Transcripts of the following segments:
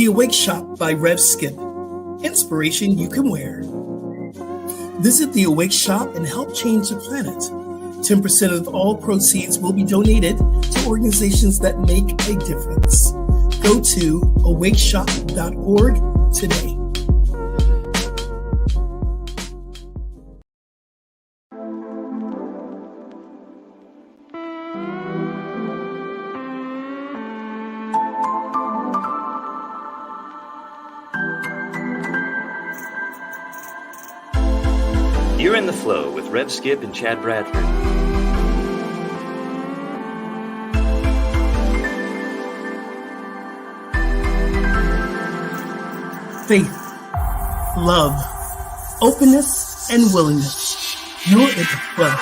The Awake Shop by Rev Skip. Inspiration you can wear. Visit the Awake Shop and help change the planet. 10% of all proceeds will be donated to organizations that make a difference. Go to awakeshop.org today. You're in the flow with Rev Skip and Chad Bradford. Faith, love, openness, and willingness. You're in the flow.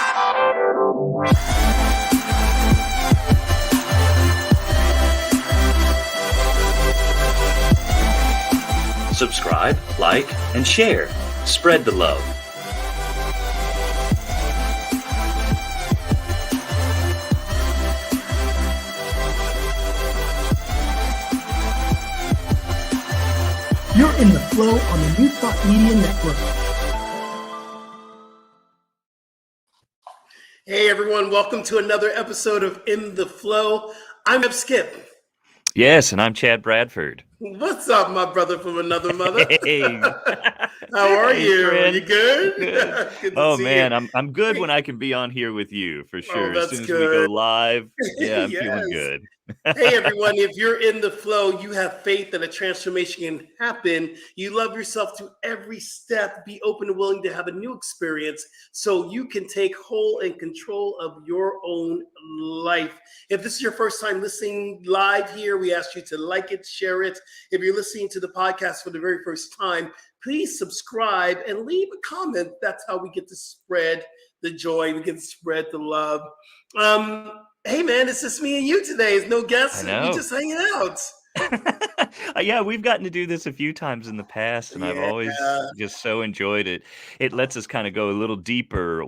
Subscribe, like, and share. Spread the love. You're in the flow on the New Thought Media Network. Hey everyone, welcome to another episode of In the Flow. I'm Rev Skip. Yes, and I'm Chad Bradford. What's up, my brother from another mother? Hey. How are you? Friend. You good? Good. Good to Oh see man, you. I'm good when I can be on here with you for sure. that's As soon as good. we go live, yeah, I'm Yes. feeling good. Hey everyone, if you're in the flow, you have faith that a transformation can happen. You love yourself through every step. Be open and willing to have a new experience so you can take hold and control of your own life. If this is your first time listening live here, we ask you to like it, share it. If you're listening to the podcast for the very first time, please subscribe and leave a comment. That's how we get to spread the joy. We get to spread the love. Hey man, it's just me and you today. There's no guests. I know. We just hanging out. Yeah, we've gotten to do this a few times in the past, and I've always just so enjoyed it. It lets us kind of go a little deeper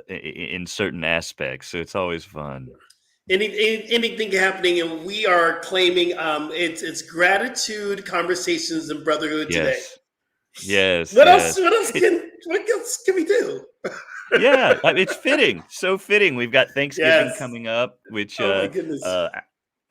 in certain aspects, so it's always fun. Anything happening, and we are claiming it's gratitude, conversations, and brotherhood today. Yes. What else can we do? Yeah, it's fitting. So fitting. We've got Thanksgiving coming up, which oh my goodness.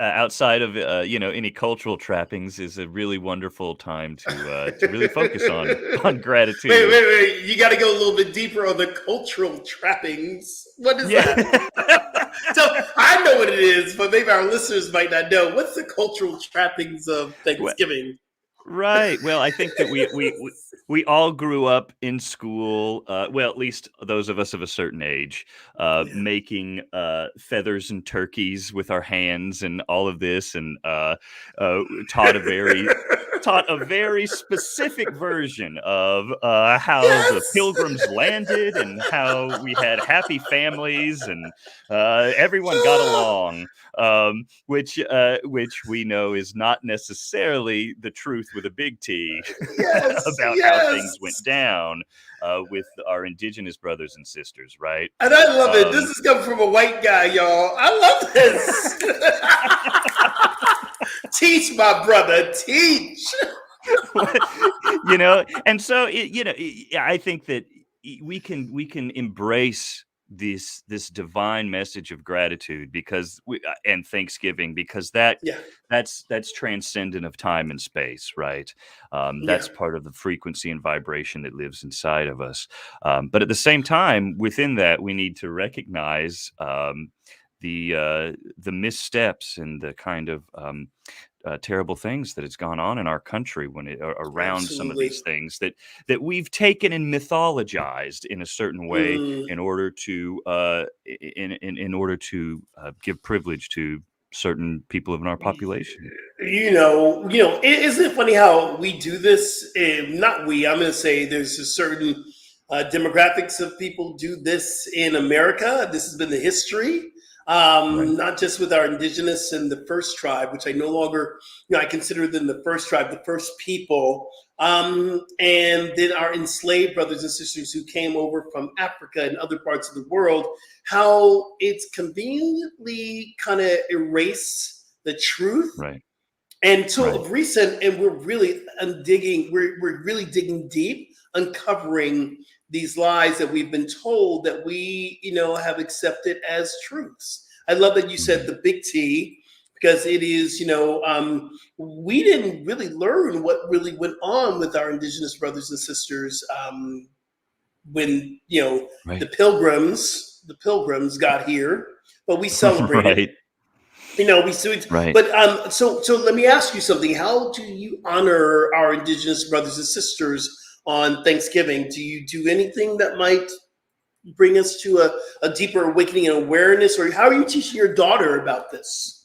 Outside of any cultural trappings, is a really wonderful time to really focus on gratitude. Wait! You got to go a little bit deeper on the cultural trappings. What is that? So I know what it is, but maybe our listeners might not know. What's the cultural trappings of Thanksgiving? Right. Well, I think that we all grew up in school. Well, at least those of us of a certain age, making feathers and turkeys with our hands and all of this, and taught a very specific version of how the Pilgrims landed and how we had happy families and everyone got along, which we know is not necessarily the truth with a big T about how things went down with our indigenous brothers and sisters, right? And I love it. This is coming from a white guy, y'all. I love this. Teach, my brother, teach. And so I think that we can embrace this divine message of gratitude and Thanksgiving, because that's transcendent of time and space, right? That's part of the frequency and vibration that lives inside of us. But at the same time, within that, we need to recognize the missteps and the kind of terrible things that has gone on in our country around some of these things that we've taken and mythologized in a certain way in order to give privilege to certain people in our population. Isn't it funny how we do this? Not we. I'm going to say there's a certain demographics of people do this in America. This has been the history. Not just with our indigenous and the first tribe, which I no longer, I consider them the first tribe, the first people, and then our enslaved brothers and sisters who came over from Africa and other parts of the world, how it's conveniently kind of erased the truth. Right. And so Right. of recent, and we're really we're really digging deep, uncovering these lies that we've been told that we, have accepted as truths. I love that you said Mhm. the big T, because it is, we didn't really learn what really went on with our indigenous brothers and sisters when, Right. the pilgrims got here, but we celebrated. Right. We sued, Right. but so let me ask you something. How do you honor our indigenous brothers and sisters on Thanksgiving? Do you do anything that might bring us to a deeper awakening and awareness, or how are you teaching your daughter about this?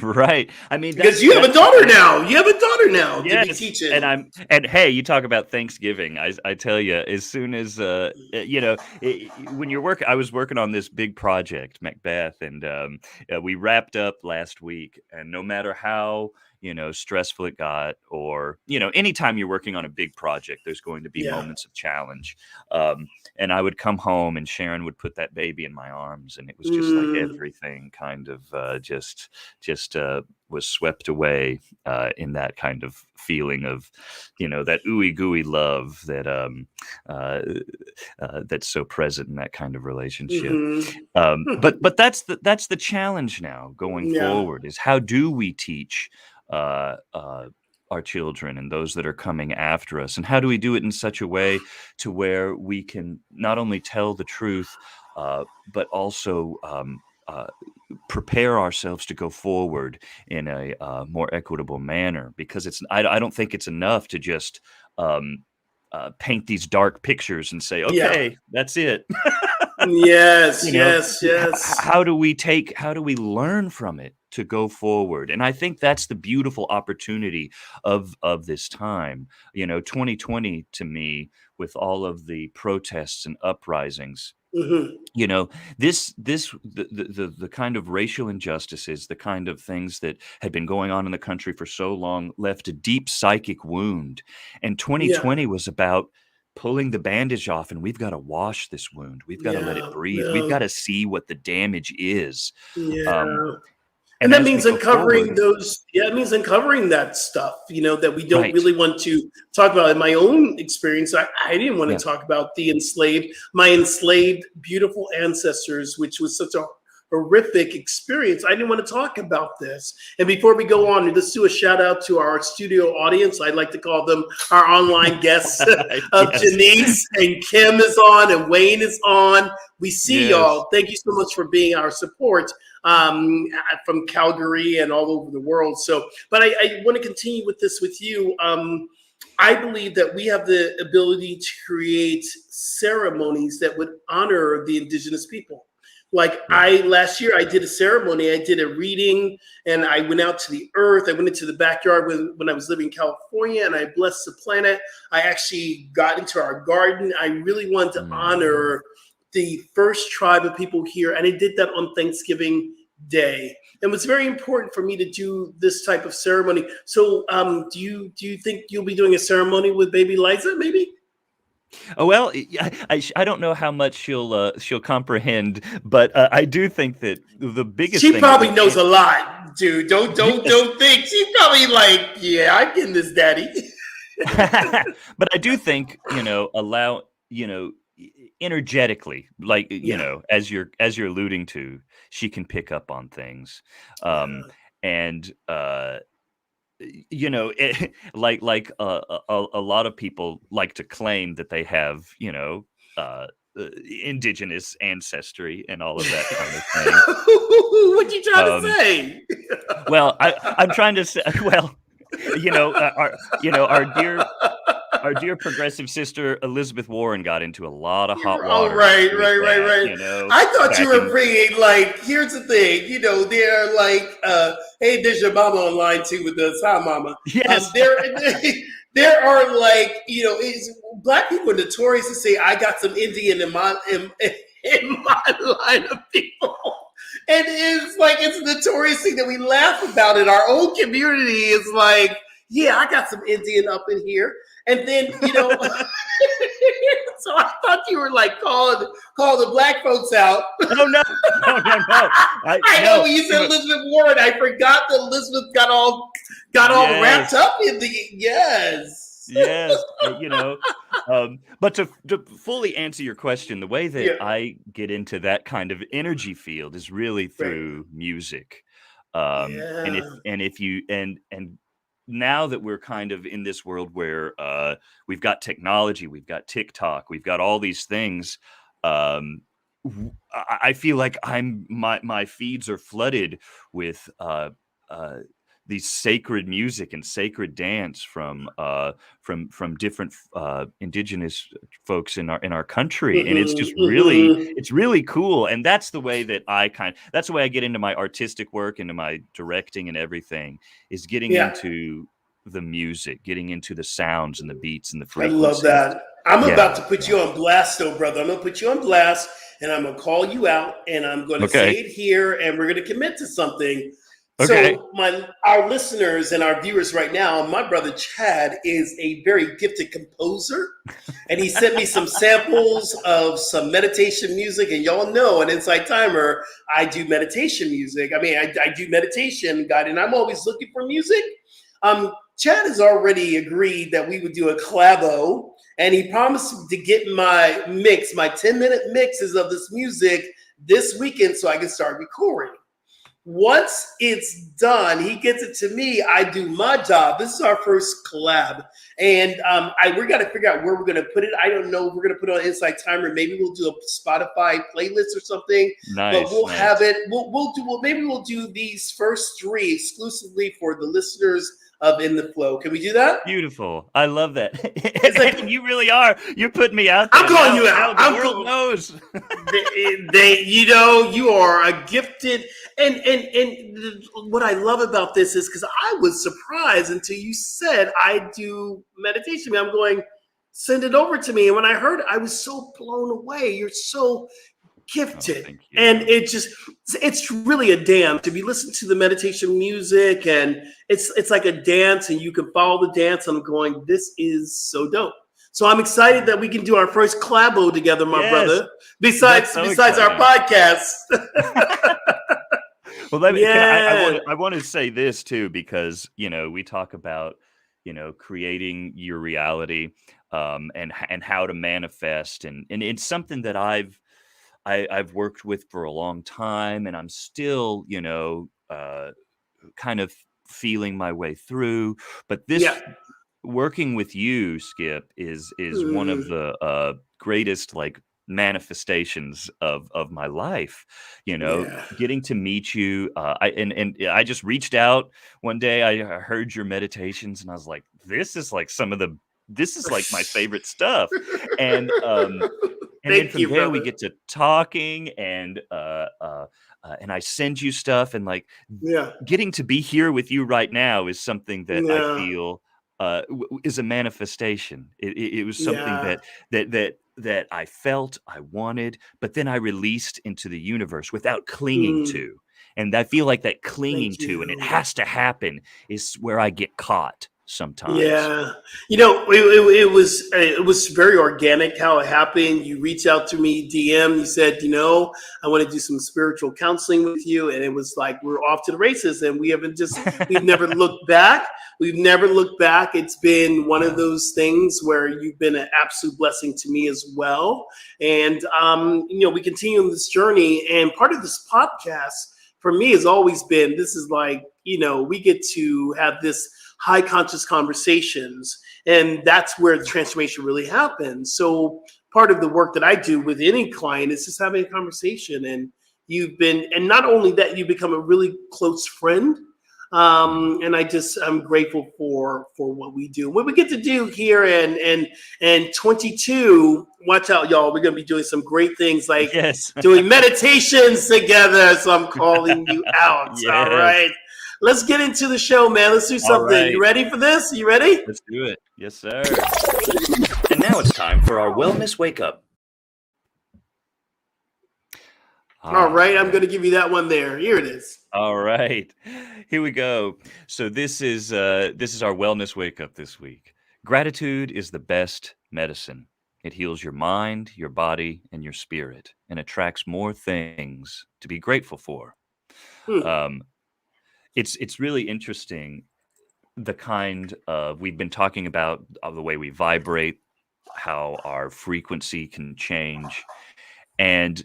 Right. I mean, Because you have a daughter now. You have a daughter now to be yes, and teaching. hey, you talk about Thanksgiving. I tell you, as soon as when you're working, I was working on this big project, Macbeth, and we wrapped up last week. And no matter how stressful it got, or anytime you're working on a big project, there's going to be Yeah. moments of challenge. And I would come home, and Sharon would put that baby in my arms, and it was just like Mm, everything kind of just was swept away in that kind of feeling of that ooey gooey love that that's so present in that kind of relationship. hmm But that's the challenge now going Yeah. forward, is how do we teach uh, uh, our children and those that are coming after us, and how do we do it in such a way to where we can not only tell the truth, but also prepare ourselves to go forward in a more equitable manner, because I don't think it's enough to just paint these dark pictures and say, Yeah. okay, that's it. Yes. you know Yes. Yes. how do we learn from it to go forward? And I think that's the beautiful opportunity of this time. 2020 to me, with all of the protests and uprisings, hmm you know this the kind of racial injustices, the kind of things that had been going on in the country for so long, left a deep psychic wound. And Yeah. 2020 was about pulling the bandage off, and we've got to wash this wound, we've got to let it Yeah. breathe, we've No. got to see what the damage is. um, Yeah. And and that as we means go uncovering forward. those, yeah, it means uncovering that stuff, that we don't Right. really want to talk about. In my own experience, I didn't want Yeah. to talk about my enslaved, beautiful ancestors, which was such a horrific experience. I didn't want to talk about this. And before we go on, let's do a shout out to our studio audience. I'd like to call them our online guests of Yes. Janice and Kim is on and Wayne is on. We see Yes. y'all. Thank you so much for being our support um, from Calgary and all over the world. So, but I want to continue with this with you. I believe that we have the ability to create ceremonies that would honor the indigenous people. Like Yeah. last year, I did a ceremony. I did a reading, and I went out to the earth. I went into the backyard when I was living in California, and I blessed the planet. I actually got into our garden. I really wanted to Mm. honor the first tribe of people here, and I did that on Thanksgiving Day. And it was very important for me to do this type of ceremony. So, do you think you'll be doing a ceremony with baby Liza? Maybe Oh, well, I don't know how much she'll comprehend, but I do think that the biggest she thing that we probably knows can. a lot, dude. Don't don't Yes. don't think she's probably like, yeah, I'm getting this, daddy. But I do think, allow, energetically, like, Yeah, as you're alluding to, she can pick up on things. Um, yeah, and a lot of people like to claim that they have, uh, indigenous ancestry and all of that kind of thing. what you trying to Um, say? well, I'm trying to say, well, our dear progressive sister Elizabeth Warren got into a lot of hot Oh, water right, with right, right, that, right. I thought you back were in. bringing, like, here's the thing, they're like, hey, there's your mama online too with us, hi, mama. Yes. There, there are like, black people are notorious to say, I got some Indian in my line of people. And it's like, it's a notorious thing that we laugh about in our own community. Is like, yeah, I got some Indian up in here. And then, so I thought you were like call the black folks out. Oh, no, no, no, no. I know No. when you said Elizabeth Warren, I forgot that Elizabeth got all Got all wrapped Yes. up in the yes. Yes, but to fully answer your question, the way that Yeah, I get into that kind of energy field is really right. through music. And Yeah. if you and now that we're kind of in this world where we've got technology, we've got TikTok, we've got all these things, I feel like my feeds are flooded with uh, these sacred music and sacred dance from different indigenous folks in our country, and it's just really Hmm. it's really cool. And that's the way that that's the way I get into my artistic work, into my directing and everything, is getting Yeah, into the music, getting into the sounds and the beats and the I love frequencies. that. I'm Yeah, about to put yeah. you on blast, though, brother. I'm gonna put you on blast, and I'm gonna call you out, and I'm gonna say Okay. it here, and we're gonna commit to something. Okay. So, our listeners and our viewers right now, my brother Chad is a very gifted composer, and he sent me some samples of some meditation music. And y'all know, an Inside Timer, I do meditation music. I mean, I do meditation, God, and I'm always looking for music. Chad has already agreed that we would do a collabo, and he promised to get my mix, my 10-minute mixes of this music this weekend so I can start recording. Once it's done, he gets it to me. I do my job. This is our first collab, and we got to figure out where we're going to put it. I don't know. We're going to put it on Inside Timer. Maybe we'll do a Spotify playlist or something. But Nice, we'll have nice. it. Maybe we'll do these first three exclusively for the listeners of In the Flow. Can we do that? Beautiful. I love that. It's like And you really are. You're putting me out I'm there. calling you Now out. the world knows. You are a gifted, and what I love about this is because I was surprised until you said I do meditation. I'm going, send it over to me, and when I heard it, I was so blown away. You're so Oh, gifted, thank and you. it's really a dance. If you listen to the meditation music, and it's like a dance, and you can follow the dance. I'm going, this is so dope. So I'm excited that we can do our first collabo together, my Yes, brother. that's so Besides our exciting. podcast. Well, Yeah, I want to say this too, because we talk about creating your reality, and how to manifest, and it's something that I've worked with for a long time, and I'm still kind of feeling my way through. But yeah, this working with you, Skip, is one of mm, the greatest manifestations of my life. yeah. Getting to meet you. And I just reached out one day. I heard your meditations, and I was like, this is like my favorite stuff. And then Thank from you, there we brother. get to talking, and I send you stuff, and Yeah, getting to be here with you right now is something that I yeah, feel is a manifestation. It was something yeah, that I felt, I wanted, but then I released into the universe without clinging mm, to. And I feel like that clinging thank to, and it you. has to happen, is where I get caught sometimes. Yeah, it was very organic how it happened. You reached out to me, DM. You said, I want to do some spiritual counseling with you, and it was like we're off to the races, and we've never looked back. We've never looked back. It's been one of those things where you've been an absolute blessing to me as well, and we continue on this journey. And part of this podcast for me has always been this is like we get to have this high conscious conversations. And that's where the transformation really happens. So part of the work that I do with any client is just having a conversation. And and not only that, you become a really close friend. Mhm. And I'm grateful for what we do. What we get to do here and 22, watch out, y'all. We're gonna be doing some great things like Yes. doing meditations together. So I'm calling you out. All Yes. right. Let's get into the show, man. Let's do All something. You right. ready for this? You ready? Let's do it. Yes, sir. And now it's time for our wellness wake up. All right. I'm Yeah. going to give you that one there. Here it is. All right. Here we go. So this is our wellness wake up this week. Gratitude is the best medicine. It heals your mind, your body, and your spirit, and attracts more things to be grateful for. Hmm. Um, it's really interesting. the kind of, we've been talking about the way we vibrate, how our frequency can change. And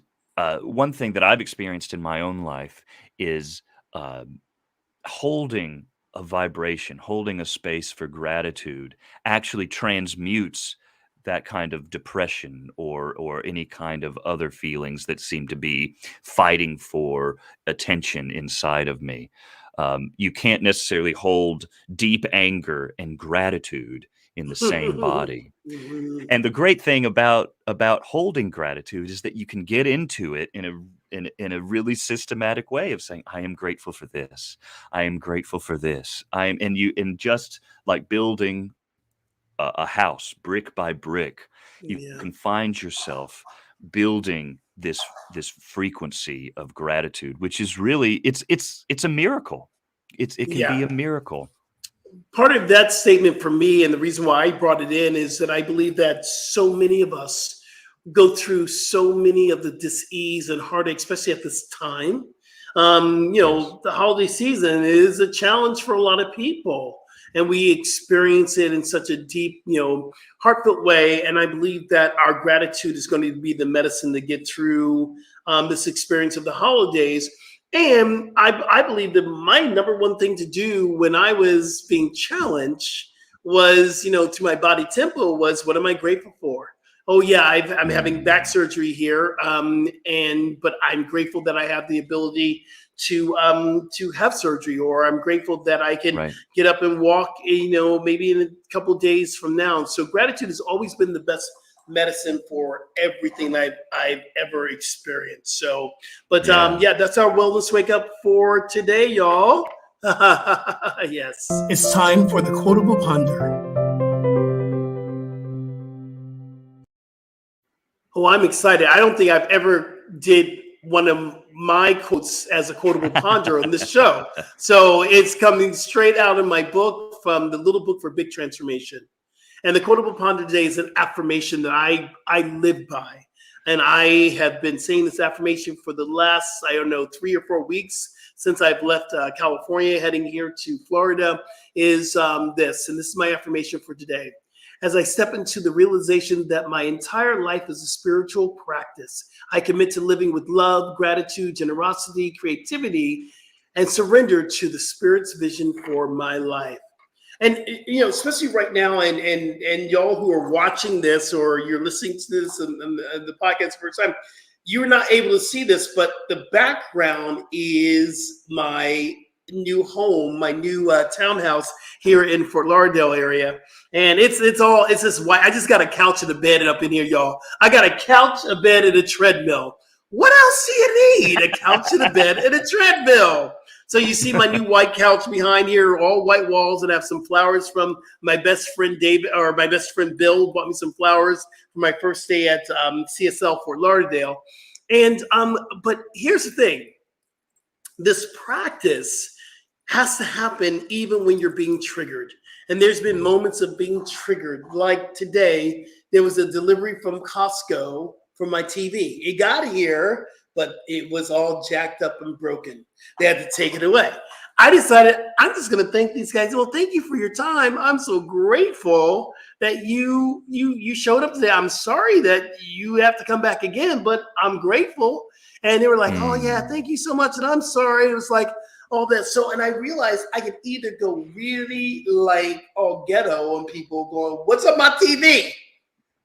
one thing that I've experienced in my own life is uh, holding a vibration, holding a space for gratitude actually transmutes that kind of depression or any kind of other feelings that seem to be fighting for attention inside of me. You can't necessarily hold deep anger and gratitude in the same body. Mhm. And the great thing about holding gratitude is that you can get into it in a really systematic way of saying, I am grateful for this. I am grateful for this. I am, and you, and just like building a house brick by brick, you Yeah. can find yourself building this frequency of gratitude, which is really, it's a miracle. It can be Yeah. a miracle. Part of that statement for me, and the reason why I brought it in, is that I believe that so many of us go through so many of the dis-ease and heartache, especially at this time. Yes. The holiday season is a challenge for a lot of people, and we experience it in such a deep, heartfelt way. And I believe that our gratitude is going to be the medicine to get through this experience of the holidays. And I believe that my number one thing to do when I was being challenged was, to my body tempo was, what am I grateful for? Oh yeah, I'm having back Mm, surgery here, and but I'm grateful that I have the ability to have surgery, or I'm grateful that I can right. get up and walk. Maybe in a couple days from now. So gratitude has always been the best medicine for everything I've ever experienced. So, but Yeah. yeah, that's our wellness wake up for today, y'all. Yes, it's time for the quotable ponder. Oh, I'm excited. I don't think I've ever did one of my quotes as a quotable ponder on this show. So it's coming straight out of my book from the Little Book for Big Transformation. And the quotable ponder today is an affirmation that I live by. And I have been saying this affirmation for the last, I don't know, 3 or 4 weeks since I've left California, heading here to Florida, is this. And this is my affirmation for today. As I step into the realization that my entire life is a spiritual practice, I commit to living with love, gratitude, generosity, creativity, and surrender to the Spirit's vision for my life. And especially right now, and y'all who are watching this or you're listening to this and the podcast first time, you're not able to see this, but the background is my new home, my new townhouse here in Fort Lauderdale area. And it's just white. I just got a couch and a bed up in here, y'all. I got a couch, a bed, and a treadmill. What else do you need? A couch and a bed and a treadmill. So you see my new white couch behind here, all white walls, and I have some flowers from my best friend David, or my best friend Bill bought me some flowers for my first day at CSL Fort Lauderdale. And but here's the thing: this practice has to happen even when you're being triggered. And there's been moments of being triggered, like today. There was a delivery from Costco for my TV. It got here, but it was all jacked up and broken. They had to take it away. I decided I'm just going to thank these guys. Well, thank you for your time. I'm so grateful that you showed up today. I'm sorry that you have to come back again, but I'm grateful. And they were like, "Oh yeah, Mm. thank you so much." And I'm sorry. It was like all that. So, and I realized I could either go really like all ghetto on people going, "What's up my TV?"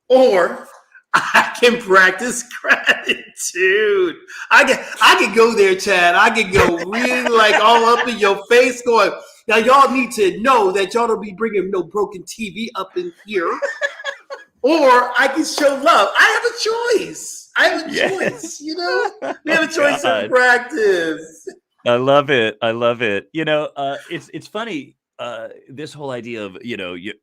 Or I can practice gratitude. I can go there, Chad. I can go really like all up in your face, going. Now y'all need to know that y'all don't be bringing no broken TV up in here. Or I can show love. I have a choice. I have a Yeah. choice. We Oh have a choice in God. practice. I love it. I love it. It's funny. This whole idea of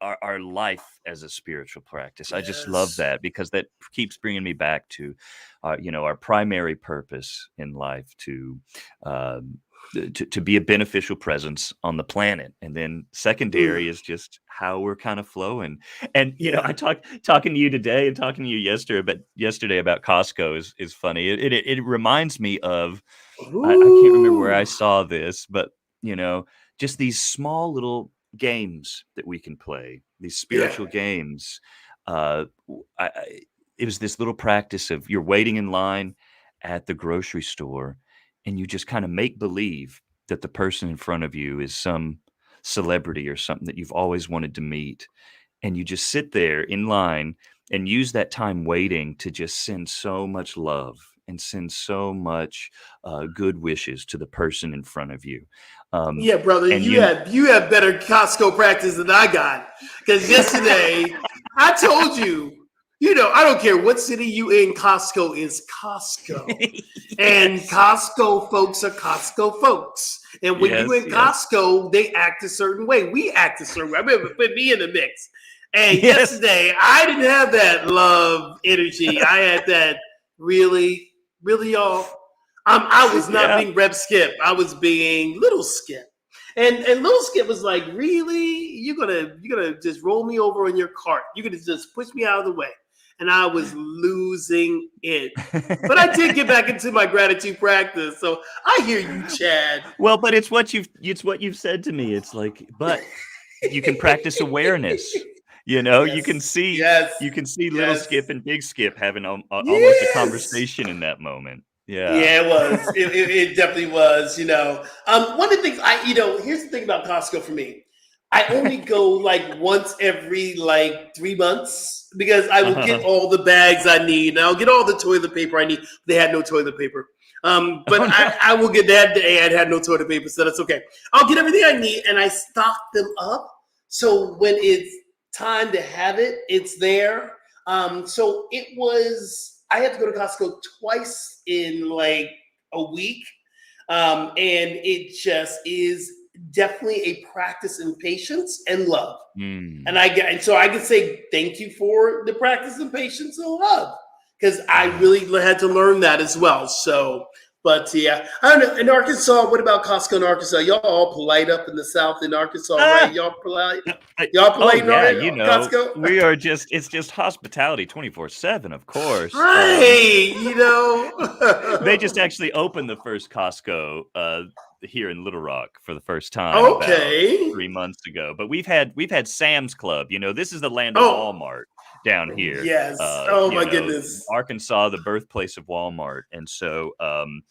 our life as a spiritual practice. I just love Yes. that because that keeps bringing me back to, our primary purpose in life um, to be a beneficial presence on the planet, and then Mm, secondary is just how we're kind of flowing. And yeah. I talking to you today and talking to you yesterday about Costco is funny. It reminds me of I can't remember where Ooh. I saw this, but, you know, just these small little games that we can play, these Yeah. spiritual games. It was this little practice of you're waiting in line at the grocery store, and you just kind of make believe that the person in front of you is some celebrity or something that you've always wanted to meet, and you just sit there in line and use that time waiting to just send so much love and send so much good wishes to the person in front of you. Um, Yeah, brother, and you have better Costco practice than I got. Because yesterday I told you, I don't care what city you in, Costco is Costco. And yes, Costco folks are Costco folks. And when you yes, in yes, Costco, they act a certain way. We act a certain way. I remember put me in the mix. And yes, yesterday, I didn't have that love energy. I had that really, really, y'all. I was not yeah. being Rev Skip. I was being Little Skip. And Little Skip was like, really? You're gonna just roll me over in your cart. You're gonna just push me out of the way. And I was losing it. But I did get back into my gratitude practice. So I hear you, Chad. Well, but it's what you've said to me. It's like, but you can practice awareness. You can Yes, see yes, you can see little yes, Skip and big Skip having almost a yes. conversation in that moment. Yeah. Yeah, it was. It definitely was. One of the things here's the thing about Costco for me. I only go like once every like 3 months because I will get Uh-huh. all the bags I need and I'll get all the toilet paper I need. They had no toilet paper. But Oh no. I will get that day. I had no toilet paper, so that's okay. I'll get everything I need and I stock them up. So when it's time to have it, it's there. So it was. I had to go to Costco twice in like a week, and it just is definitely a practice in patience and love. Mm. And so I can say thank you for the practice of patience and love because I Yeah. really had to learn that as well. So, but yeah, I don't know. In Arkansas, what about Costco in Arkansas? Y'all all polite up in the South in Arkansas, right? Ah! Y'all polite. Uh, Y'all oh polite in yeah, Costco, we are it's just hospitality 24/7, of course. right? They just actually opened the first Costco here in Little Rock for the first time about Okay. 3 months ago. But we've had Sam's Club. This is the land of Oh, Walmart down here. yes. Oh my goodness. Arkansas, the birthplace of Walmart, and so I'm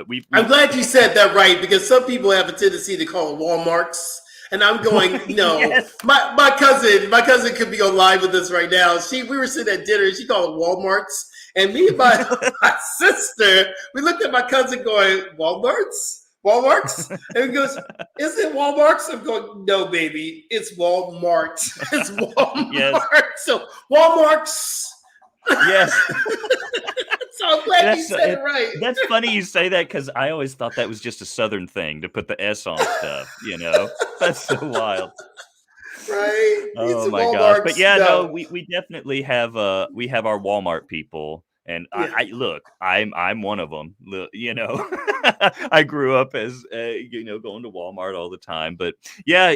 we glad you said that right because some people have a tendency to call it Walmarts. And I'm going, no. yes. My cousin could be on live with us right now. We were sitting at dinner and she called it Walmarts. And me and my sister, we looked at my cousin going, Walmarts? Walmarts? And he goes, is it Walmarts? I'm going, no, baby, it's Walmart. It's yes. Walmart. So Walmarts. Yes. So I'm glad you That's said it right. that's funny you say that because I always thought that was just a Southern thing to put the S on stuff. That's so wild. Right? It's Oh a my gosh. But Walmarts. yeah, no, No. we definitely have we have our Walmart people. And Yeah. I look, I'm one of them. I grew up as going to Walmart all the time. But yeah,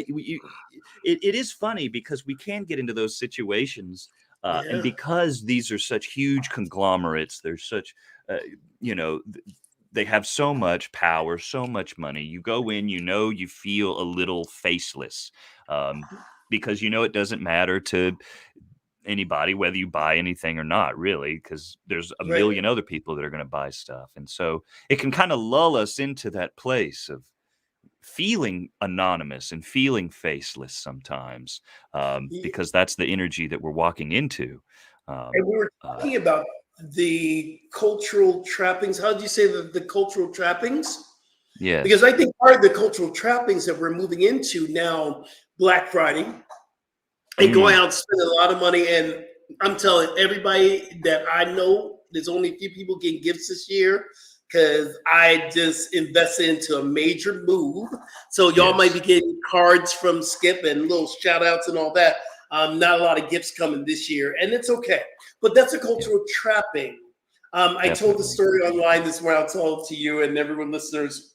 it is funny because we can get into those situations, and Yeah. because these are such huge conglomerates, there's such, uh, you know, they have so much power, so much money. You go in, you feel a little faceless. Um, because it doesn't matter to anybody whether you buy anything or not, really, because there's a Right. million other people that are going to buy stuff, and so it can kind of lull us into that place of feeling anonymous and feeling faceless sometimes, because that's the energy that we're walking into. And um, we were uh, talking about the cultural trappings. How did you say the cultural trappings? Because yes. I think part of the cultural trappings that we're moving into now, Black Friday, and going Mm, out and spending a lot of money. And I'm telling everybody that I know, there's only a few people getting gifts this year because I just invested into a major move. So y'all might be yes. getting cards from Skip and little shout outs and all that. Not a lot of gifts coming this year, and it's okay. But that's a Yeah, cultural trapping. I told the definitely. story online this morning. I'll tell it to you and everyone listeners.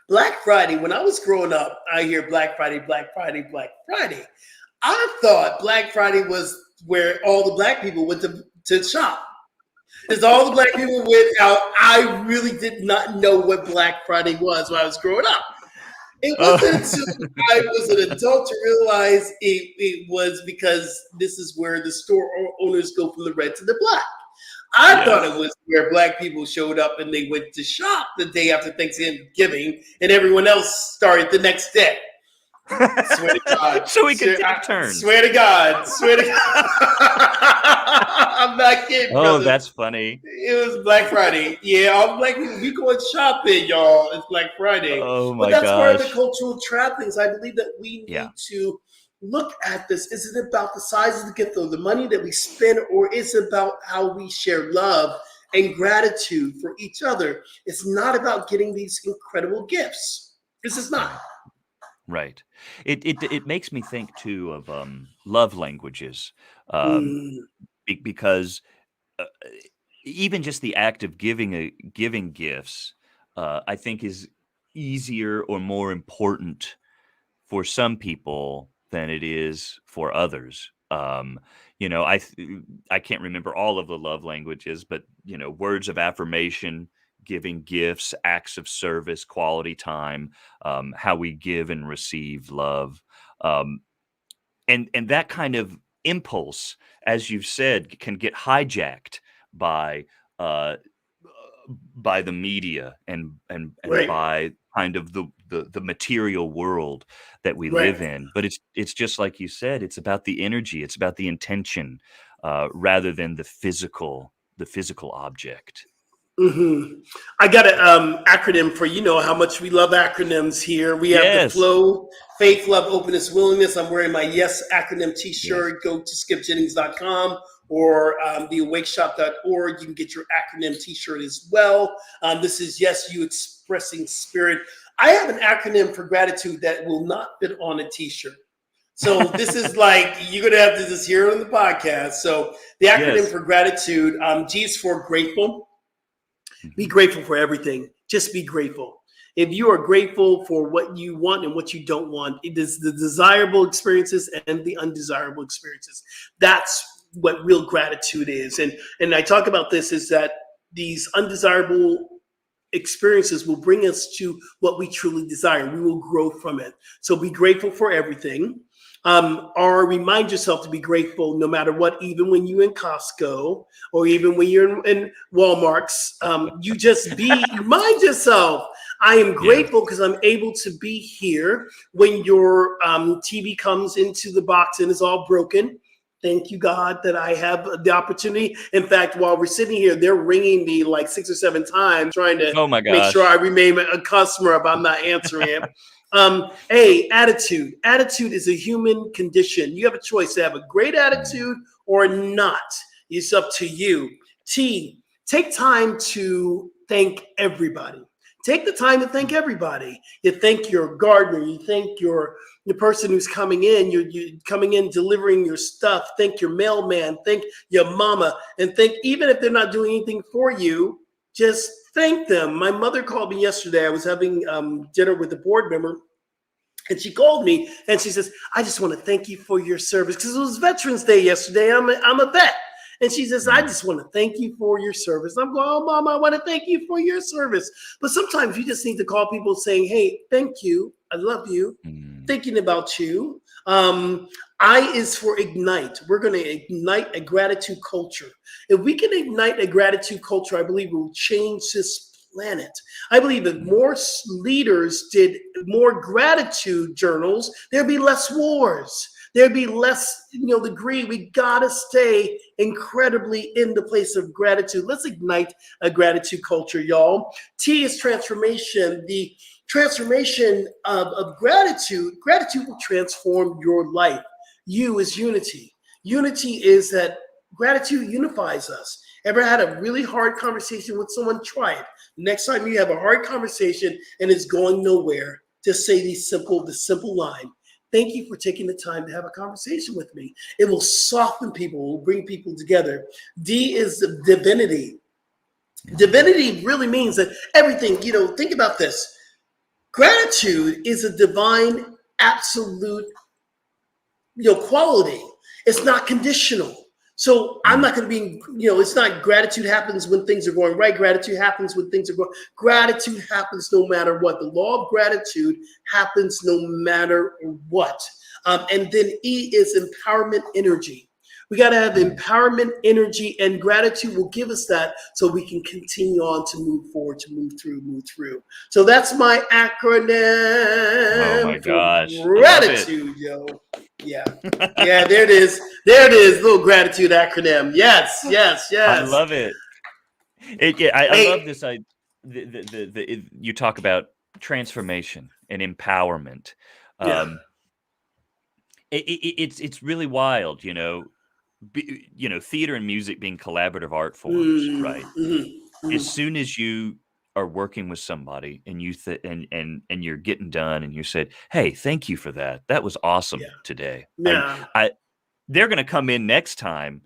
Black Friday, when I was growing up, I hear Black Friday, Black Friday, Black Friday. I thought Black Friday was where all the black people went to shop. As all the black people went out, I really did not know what Black Friday was when I was growing up. It Oh, wasn't until I was an adult to realize it was because this is where the store owners go from the red to the black. I thought it yes. was where black people showed up and they went to shop the day after Thanksgiving and everyone else started the next day. Swear to God. So we could take turns. Swear to God. Swear to God. I'm not kidding, Oh, brother. that's funny. It was Black Friday. Yeah, all black people, we going shopping, y'all. It's Black Friday. Oh But my that's part of the gosh. cultural trappings. I believe that we Yeah. need to look at this. Is it about the size of the gift or the money that we spend, or is it about how we share love and gratitude for each other? It's not about getting these incredible gifts. This is not. Right. It makes me think too of love languages, um, Mm, because uh, even just the act of giving gifts, I think is easier or more important for some people than it is for others. I can't remember all of the love languages, but words of affirmation, giving gifts, acts of service, quality time, how we give and receive love, um, and that kind of impulse, as you've said, can get hijacked by uh, by the media and right, by kind of the material world that we right. live in. But it's just like you said, it's about the energy, it's about the intention, rather than the physical object. hmm I got an acronym for how much we love acronyms here. We have the Yes, flow, faith, love, openness, willingness. I'm wearing my yes acronym yes, T-shirt. Go to skipjennings.com or theawakeshop.org. You can get your acronym T-shirt as well. This is yes, you expressing spirit. I have an acronym for gratitude that will not fit on a T-shirt. So this is like you're gonna have to just hear it on the podcast. So the acronym yes. for gratitude, G is for grateful. Be Mhm. grateful for everything. Just be grateful. If you are grateful for what you want and what you don't want, it is the desirable experiences and the undesirable experiences. That's what real gratitude is. And I talk about this is that these undesirable experiences will bring us to what we truly desire. We will grow from it. So be grateful for everything. Or remind yourself to be grateful no matter what, even when you're in Costco or even when you're in Walmart's. You just remind yourself, I am Yes. grateful because I'm able to be here when your TV comes into the box and is all broken. Thank you, God, that I have the opportunity. In fact, while we're sitting here, they're ringing me like 6 or 7 times, trying to Oh my make sure I gosh. remain a customer if I'm not answering it. A, attitude. Attitude is a human condition. You have a choice to have a great Mm, attitude or not. It's up to you. T, take time to thank everybody. Take the time to thank everybody. You thank your gardener. You thank the person who's coming in. You coming in delivering your stuff. Thank your mailman. Thank your mama, and thank even if they're not doing anything for you. Just thank them. My mother called me yesterday. I was having dinner with a board member, and she called me and she says, I just want to thank you for your service because it was Veterans Day yesterday. I'm a vet. And she says, I mm, just want to thank you for your service. I'm going, oh, Mom, I want to thank you for your service. But sometimes you just need to call people saying, hey, thank you. I love you. mm. Thinking about you. I is for ignite. We're going to ignite a gratitude culture. If we can ignite a gratitude culture, I believe it will change this planet. I believe if Mm. more leaders did more gratitude journals, there'd be less wars. There'd be less, the greed. We gotta stay incredibly in the place of gratitude. Let's ignite a gratitude culture, y'all. T is transformation. The transformation of gratitude. Gratitude will transform your life. U is unity. Unity is that gratitude unifies us. Ever had a really hard conversation with someone? Try it. Next time you have a hard conversation and it's going nowhere, just say the simple line. Thank you for taking the time to have a conversation with me. It will soften people, will bring people together. D is divinity. Mhm. Divinity really means that everything, think about this. Gratitude is a divine absolute quality. It's not conditional. So I'm not going to be, it's not gratitude happens when things are going right. Gratitude happens when things are going. Gratitude happens no matter what. The law of gratitude happens no matter what. And then E is empowerment energy. We got to have empowerment energy, and gratitude will give us that so we can continue on to move forward, to move through. So that's my acronym Oh my gosh. for gratitude, yo. Yeah. Yeah, there it is. There it is. Little gratitude acronym. Yes. I love it. I love this. You talk about transformation and empowerment. Yeah. It's really wild, theater and music being collaborative art forms, right? As soon as you are working with somebody and and you're getting done and you said, "Hey, thank you for that. That was awesome today." Yeah. They're going to come in next time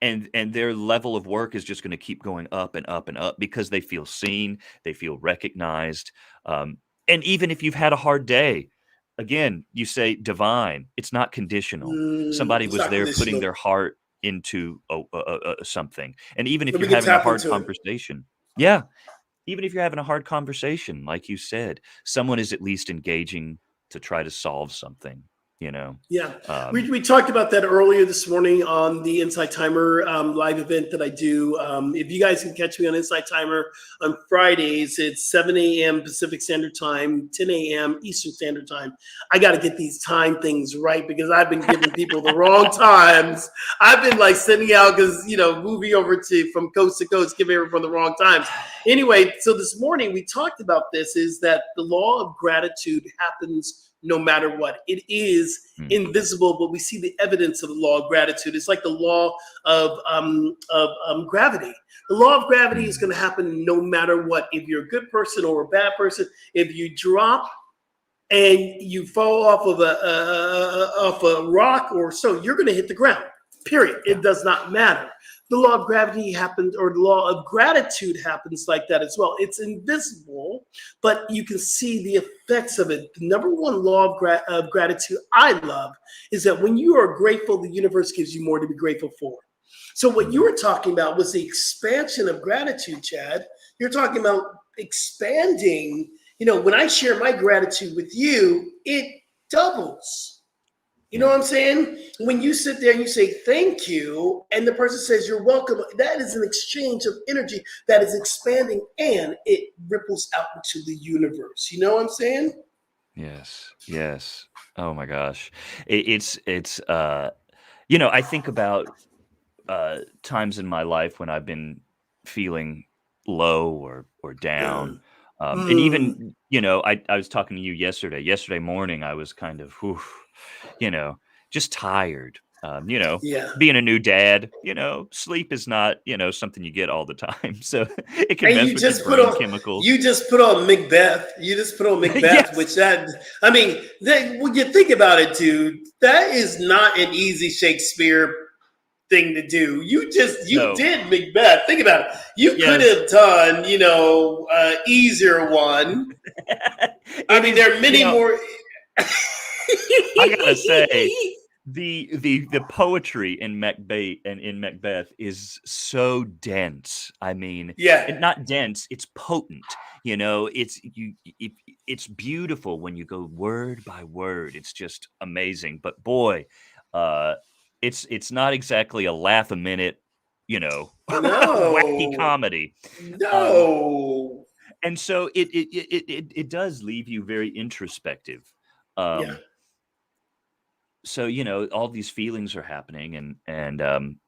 and their level of work is just going to keep going up and up and up because they feel seen, they feel recognized. And even if you've had a hard day, again, you say divine. It's not conditional. Somebody It's was not there putting conditional. their heart into something. And even if So we you're can having a tap hard into it. conversation, yeah, even if you're having a hard conversation, like you said, someone is at least engaging to try to solve something, you know. Yeah, Um, we talked about that earlier this morning on the Inside Timer live event that I do. If you guys can catch me on Inside Timer on Fridays, it's 7 a.m. Pacific Standard Time, 10 a.m. Eastern Standard Time. I got to get these time things right because I've been giving people the wrong times. I've been like sending out because, moving over from coast to coast, giving everyone the wrong times. Anyway, so this morning we talked about this, is that the law of gratitude happens no matter what. It is invisible, but we see the evidence of the law of gratitude. It's like the law of gravity. The law of gravity is going to happen no matter what. If you're a good person or a bad person, if you drop and you fall off of a rock or so, you're going to hit the ground. Period. It does not matter. The law of gravity happens, or the law of gratitude happens like that as well. It's invisible, but you can see the effects of it. The number one law of gratitude I love is that when you are grateful, the universe gives you more to be grateful for. So what you were talking about was the expansion of gratitude, Chad. You're talking about expanding. When I share my gratitude with you, it doubles. You know what I'm saying? When you sit there and you say thank you, and the person says you're welcome, that is an exchange of energy that is expanding, and it ripples out into the universe. You know what I'm saying? Yes. Oh my gosh. I think about times in my life when I've been feeling low or Yeah. down. And even, I was talking to you yesterday. Yesterday morning, I was kind of, you know, just tired. Yeah. Being a new dad, sleep is not, something you get all the time. So it can And mess you with your just put brain on chemicals. you just put on Macbeth. You just put on Macbeth, Yes. which when you think about it, dude, that is not an easy Shakespeare thing to do. You No. did Macbeth. Think about it. You could Yes. have done, easier one. There are many more. I gotta say, the poetry in Macbeth is so dense. I mean, Yeah. and not dense, it's potent. It's beautiful when you go word by word. It's just amazing. But boy, uh, it's not exactly a laugh a minute, wacky No. comedy. Um, No. and so it does leave you very introspective. Yeah. Um, so all these feelings are happening, and I'm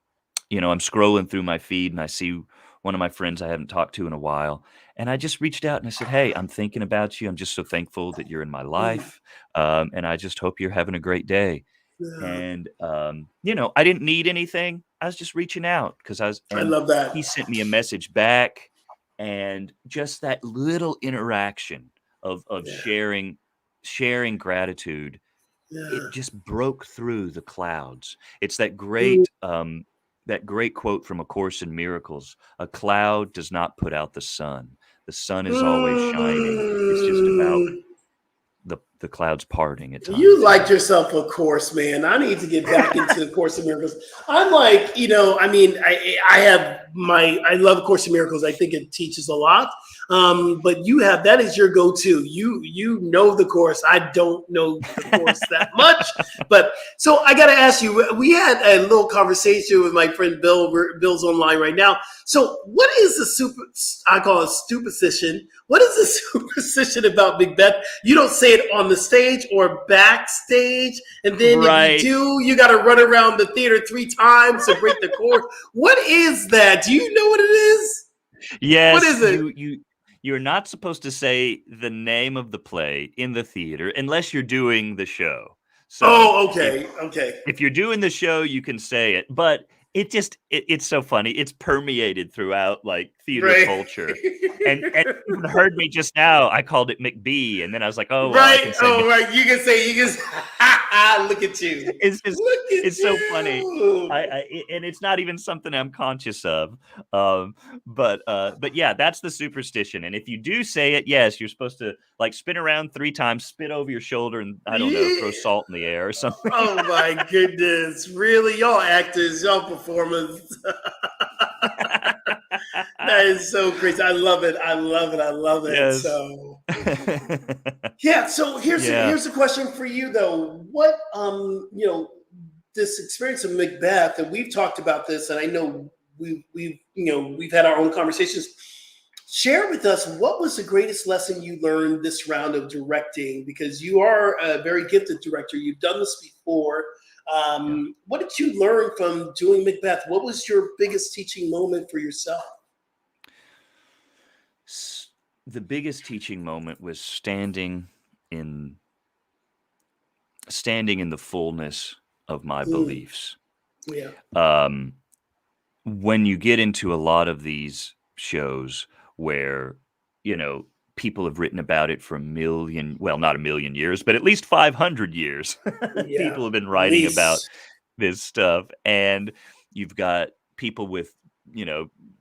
scrolling through my feed and I see one of my friends I haven't talked to in a while, and I just reached out and I said, "Hey, I'm thinking about you. I'm just so thankful that you're in my Mm. life, and I just hope you're having a great day." Yeah. And I didn't need anything. I was just reaching out because I and love he that. sent me a message back, and just that little interaction of Yeah. sharing gratitude, Yeah. it just broke through the clouds. It's that Mm. great quote from A Course in Miracles: "A cloud does not put out the sun. The sun is always shining. It's just about Mm. the clouds parting at times. You like yourself a course, man. I need to get back into the Course in Miracles. I'm like, I mean, I love Course in Miracles. I think it teaches a lot. But that is your go-to. You know the course. I don't know the course that much. But so I got to ask you, we had a little conversation with my friend Bill. Bill's online right now. So what is I call it superstition. What is the superstition about Macbeth? You don't say it on the stage or backstage. And then if you do, you got to run around the theater 3 times to break the chord. What is that? Do you know what it is? Yes. What is it? You're not supposed to say the name of the play in the theater unless you're doing the show. So okay. If you're doing the show, you can say it, but it's so funny. It's permeated throughout like theater culture. And you heard me just now. I called it McBee, and then I was like, "Oh, well, I can say right. You can say look at you. It's so funny. And it's not even something I'm conscious of. But yeah, that's the superstition. And if you do say it, yes, you're supposed to like spin around 3 times, spit over your shoulder, and I don't know, throw salt in the air or something. Oh my goodness! Really, y'all actors, y'all performers. That is so crazy. I love it. Yes. So yeah. So here's a question for you though. What this experience of Macbeth, and we've talked about this, and I know we've had our own conversations. Share with us, what was the greatest lesson you learned this round of directing? Because you are a very gifted director. You've done this before. What did you learn from doing Macbeth? What was your biggest teaching moment for yourself? The biggest teaching moment was standing in the fullness of my beliefs. Yeah. When you get into a lot of these shows where, people have written about it for not a million years, but at least 500 years. Yeah, people have been writing about this stuff. And you've got people with,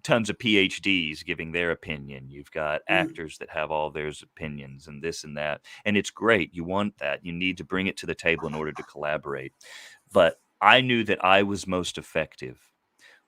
tons of PhDs giving their opinion. You've got actors that have all their opinions and this and that. And it's great. You want that. You need to bring it to the table in order to collaborate. But I knew that I was most effective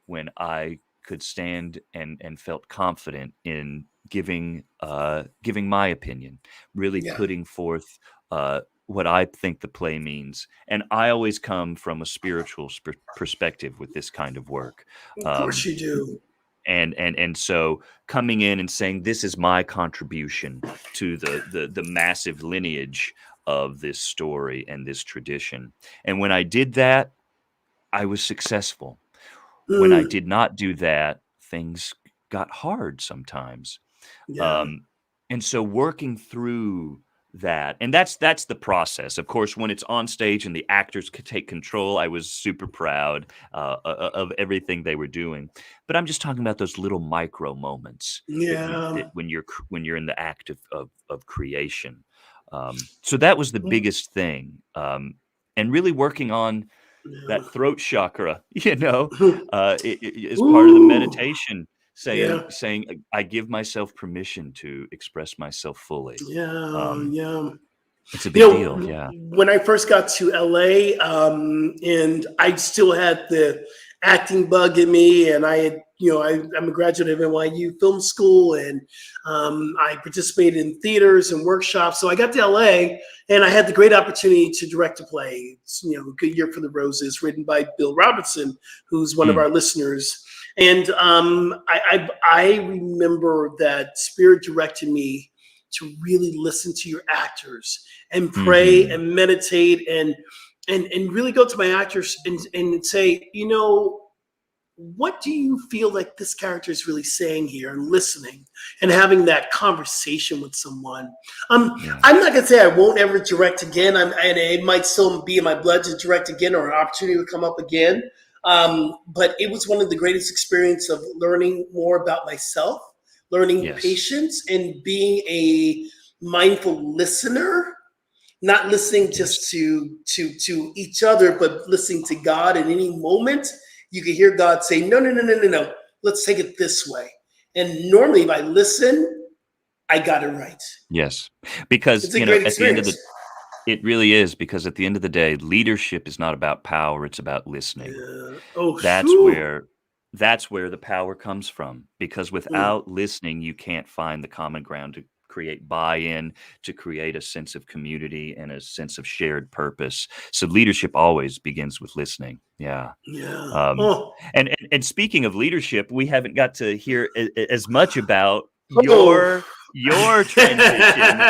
when I could stand and felt confident in giving my opinion, really putting forth what I think the play means. And I always come from a spiritual perspective with this kind of work. Of course you do. And so coming in and saying, this is my contribution to the massive lineage of this story and this tradition. And when I did that, I was successful. When I did not do that, things got hard sometimes. Yeah. And so working through that, and that's the process. Of course, when it's on stage and the actors could take control, I was super proud of everything they were doing. But I'm just talking about those little micro moments that when you're in the act of creation. So that was the biggest thing. And really working on that throat chakra, is part of the meditation, saying, I give myself permission to express myself fully. It's a big deal. Yeah. When I first got to LA, and I still had the acting bug in me, and I had, I'm a graduate of NYU Film School, and I participated in theaters and workshops. So I got to LA, and I had the great opportunity to direct a play. It's, Good Year for the Roses, written by Bill Robertson, who's one of our listeners. And I remember that Spirit directed me to really listen to your actors and pray and meditate and really go to my actors and say, what do you feel like this character is really saying here, and listening and having that conversation with someone. I'm not going to say I won't ever direct again. And it might still be in my blood to direct again, or an opportunity to come up again. But it was one of the greatest experiences of learning more about myself, learning patience, and being a mindful listener, not listening just to each other, but listening to God. In any moment, you can hear God say, no, let's take it this way. And normally if I listen, I got it right. Yes, because It's a great at the end of experience. it really is, because at the end of the day, leadership is not about power, it's about listening. Yeah. Oh, That's shoo. where that's where the power comes from, because Mm, without listening, you can't find the common ground to create buy-in, to create a sense of community and a sense of shared purpose. So leadership always begins with listening. Yeah. yeah. Um, Oh, and speaking of leadership, we haven't got to hear as much about oh. your transition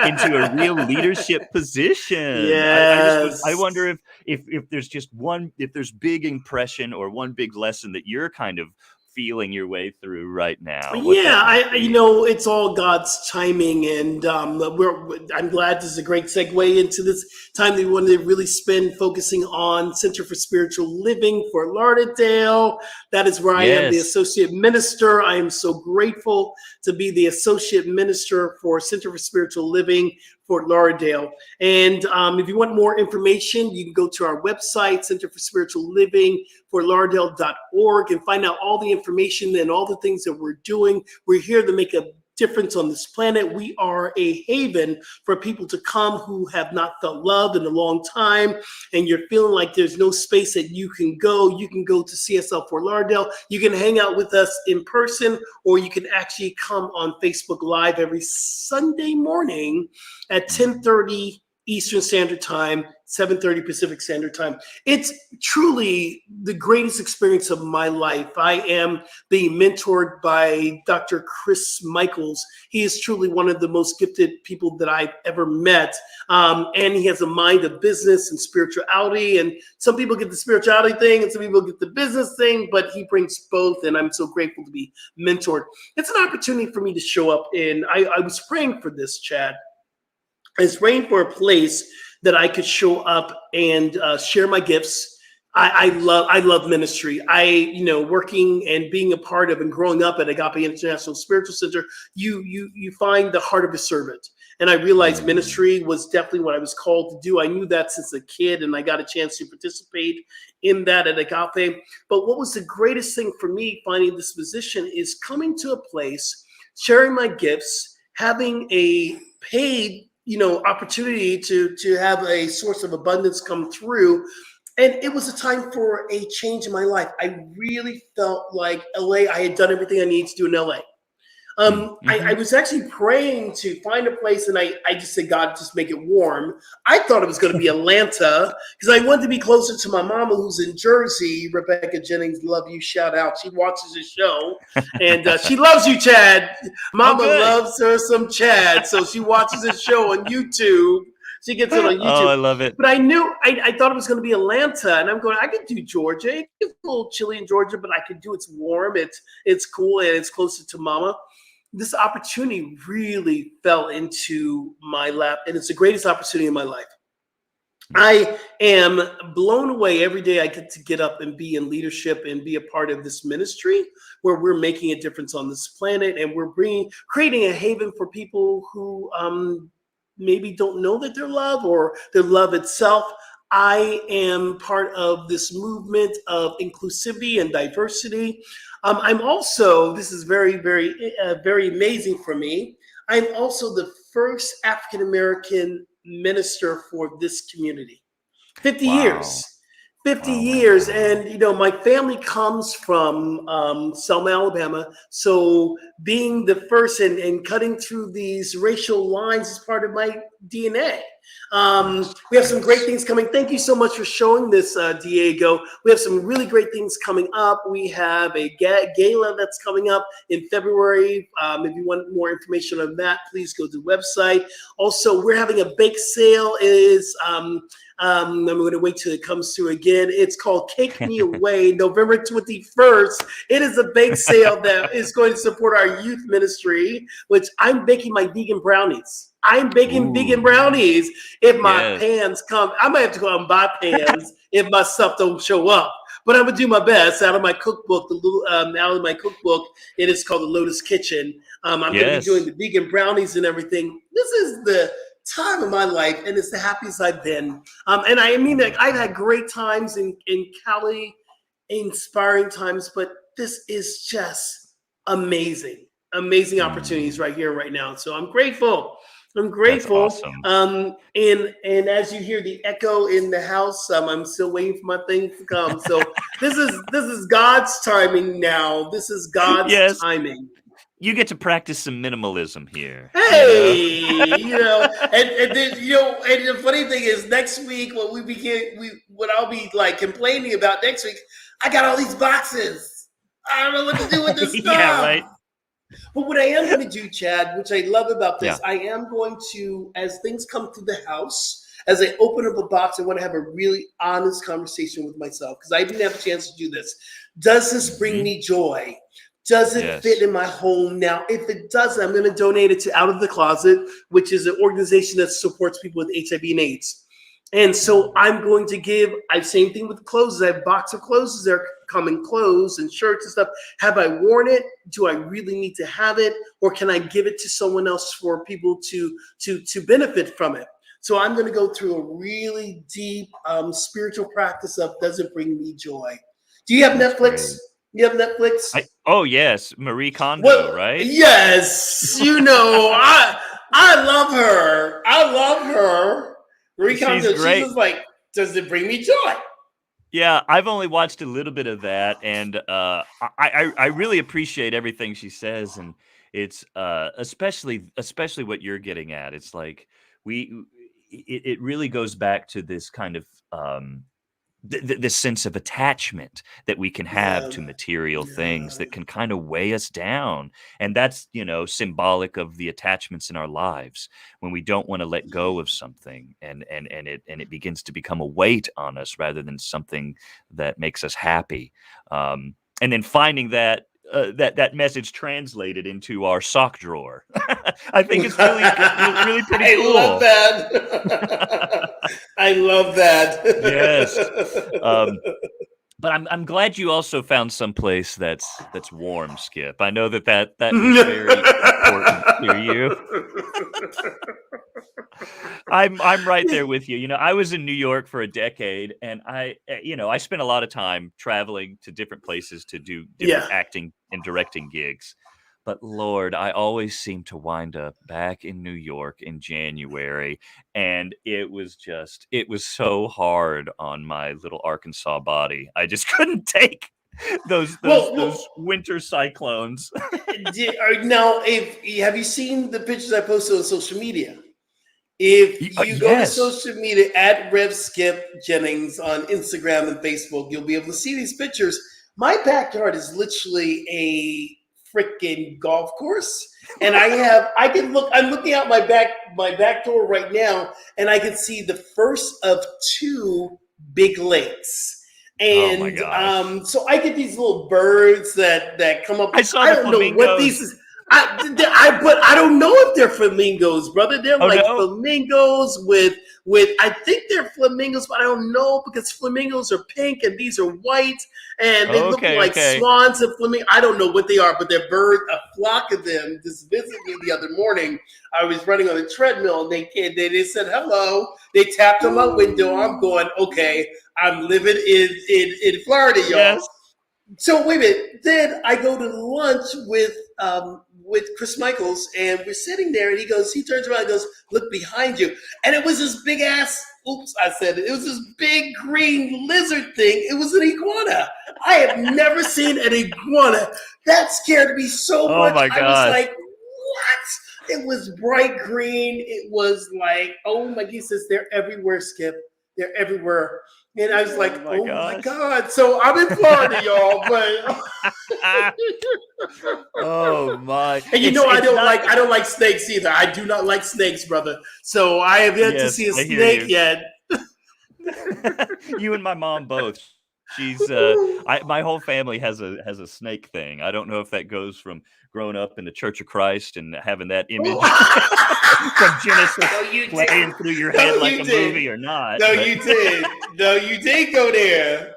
into a real leadership position. I Yes. wonder if there's just one, if there's big impression or one big lesson that you're kind of feeling your way through right now, what Yeah, that might you be. know, it's all God's timing, and I'm glad this is a great segue into this time that we wanted to really spend focusing on Center for Spiritual Living for Lauderdale. That is where I am the Yes. associate minister. I am so grateful to be the associate minister for Center for Spiritual Living Fort Lauderdale. And if you want more information, you can go to our website, Center for Spiritual Living for Lauderdale.org, and find out all the information and all the things that we're doing. We're here to make a difference on this planet. We are a haven for people to come who have not felt loved in a long time, and you're feeling like there's no space that you can go. You can go to CSL Fort Lauderdale. You can hang out with us in person, or you can actually come on Facebook Live every Sunday morning at 10:30 Eastern Standard Time, 7:30 Pacific Standard Time. It's truly the greatest experience of my life. I am being mentored by Dr. Chris Michaels. He is truly one of the most gifted people that I've ever met. And he has a mind of business and spirituality. And some people get the spirituality thing and some people get the business thing, but he brings both. And I'm so grateful to be mentored. It's an opportunity for me to show up in. I was praying for this, Chad. I was praying for a place that I could show up and share my gifts. I love ministry. Working and being a part of and growing up at Agape International Spiritual Center, you find the heart of a servant. And I realized Mm. ministry was definitely what I was called to do. I knew that since a kid, and I got a chance to participate in that at Agape. But what was the greatest thing for me finding this position is coming to a place, sharing my gifts, having a paid opportunity to have a source of abundance come through. And it was a time for a change in my life. I really felt like LA, I had done everything I needed to do in LA. Mm. I Mhm. was actually praying to find a place, and I just said, God, just make it warm. I thought it was going to be Atlanta because I wanted to be closer to my mama who's in Jersey. Rebecca Jennings, love you, shout out. She watches the show, and she loves you, Chad. Oh, Mama good. loves her some Chad, so she watches the show on YouTube. She gets it on Oh, YouTube. I love it. But I knew I thought it was going to be Atlanta, and I'm going. I could do Georgia. It's a little chilly in Georgia, but I could do. It's warm. It's cool, and it's closer to Mama. This opportunity really fell into my lap, and it's the greatest opportunity in my life. I am blown away every day I get up and be in leadership and be a part of this ministry where we're making a difference on this planet, and we're creating a haven for people who maybe don't know that they're loved or their love itself. I am part of this movement of inclusivity and diversity. I'm also, this is very, very amazing for me. I'm also the first African American minister for this community. 50 Wow. years. 50 Wow, wow, years. wow. And, my family comes from Selma, Alabama. So being the first and cutting through these racial lines is part of my DNA. Yes. We have some great Yes. things coming. Thank you so much for showing this, Diego. We have some really great things coming up. We have a gala that's coming up in February. If you want more information on that, please go to the website. Also, we're having a bake sale. I'm going to wait till it comes through again. It's called Cake Me Away, November 21st. It is a bake sale that is going to support our youth ministry, which I'm baking my vegan brownies. I'm baking vegan Ooh. brownies. If my Yes. pans come, I might have to go out and buy pans if my stuff don't show up. But I'm gonna do my best. Out of my cookbook, it is called the Lotus Kitchen. I'm going to be doing Yes. the vegan brownies and everything. This is the time of my life, and it's the happiest I've been. And I mean, like, I've had great times in Cali, inspiring times, but this is just amazing. amazing opportunities right here, right now. So I'm grateful. I'm That's grateful. awesome. And as you hear the echo in the house, I'm still waiting for my things to come. So this is God's timing now. This is God's Yes, timing. you get to practice some minimalism here. Hey, and then and the funny thing is, next week what I'll be like complaining about next week, I got all these boxes. I don't know what to do with this stuff. Yeah, right. But what I am going to do, Chad, which I love about this, Yeah. I am going to, as things come through the house, as I open up a box, I want to have a really honest conversation with myself because I didn't have a chance to do this. Does this bring me joy? Does it fit in my home? Now, if it doesn't, I'm going to donate it to Out of the Closet, which is an organization that supports people with HIV and AIDS. And so I'm going to give, same thing with clothes. I have a box of clothes. They're coming clothes and shirts and stuff. Have I worn it? Do I really need to have it? Or can I give it to someone else for people to benefit from it? So I'm going to go through a really deep spiritual practice of does it bring me joy? Do you have Netflix? Great. You have Netflix? Oh, yes. Marie Kondo, right? Yes. I love her. I love her. Marie Kondo, she's just like, does it bring me joy? Yeah, I've only watched a little bit of that, and I really appreciate everything she says, and it's especially what you're getting at. It's like it really goes back to this kind of this sense of attachment that we can have to material things that can kind of weigh us down, and that's symbolic of the attachments in our lives when we don't want to let go of something, and it begins to become a weight on us rather than something that makes us happy, and then finding that that message translated into our sock drawer. I think it's really pretty cool. I love that. I love that. Yes. But I'm glad you also found some place that's warm, Skip. I know that is very important to you. I'm right there with you. I was in New York for a decade, and I spent a lot of time traveling to different places to do different acting and directing gigs. But Lord, I always seem to wind up back in New York in January, and it was so hard on my little Arkansas body. I just couldn't take those winter cyclones. Now, have you seen the pictures I posted on social media? If you go to social media at Rev Skip Jennings on Instagram and Facebook, you'll be able to see these pictures. My backyard is literally a freaking golf course, and I'm looking out my back door right now, and I can see the first of two big lakes. And so I get these little birds that come up. I don't know what these. But I don't know if they're flamingos, brother. They're flamingos with I think they're flamingos, but I don't know because flamingos are pink and these are white and they look like swans and flamingos. I don't know what they are, but they're birds. A flock of them just visited me the other morning. I was running on a treadmill and they said hello. They tapped on my window. I'm going, okay, I'm living in Florida, y'all. Yes. So wait a minute. Then I go to lunch with Chris Michaels, and we're sitting there, and he turns around and goes, look behind you. And it was this big ass, it was this big green lizard thing. It was an iguana. I have never seen an iguana. That scared me so much. Oh my God. I was like, what? It was bright green. It was like, oh my goodness, they're everywhere, Skip. They're everywhere. And I was like, oh my God. So I'm in Florida, y'all, but oh my. And I don't like snakes either. I do not like snakes, brother. So I have yet to see a snake yet. You and my mom both. She's my whole family has a snake thing. I don't know if that goes from growing up in the Church of Christ and having that image from Genesis playing through your head like a movie or not. You did. No, you did go there.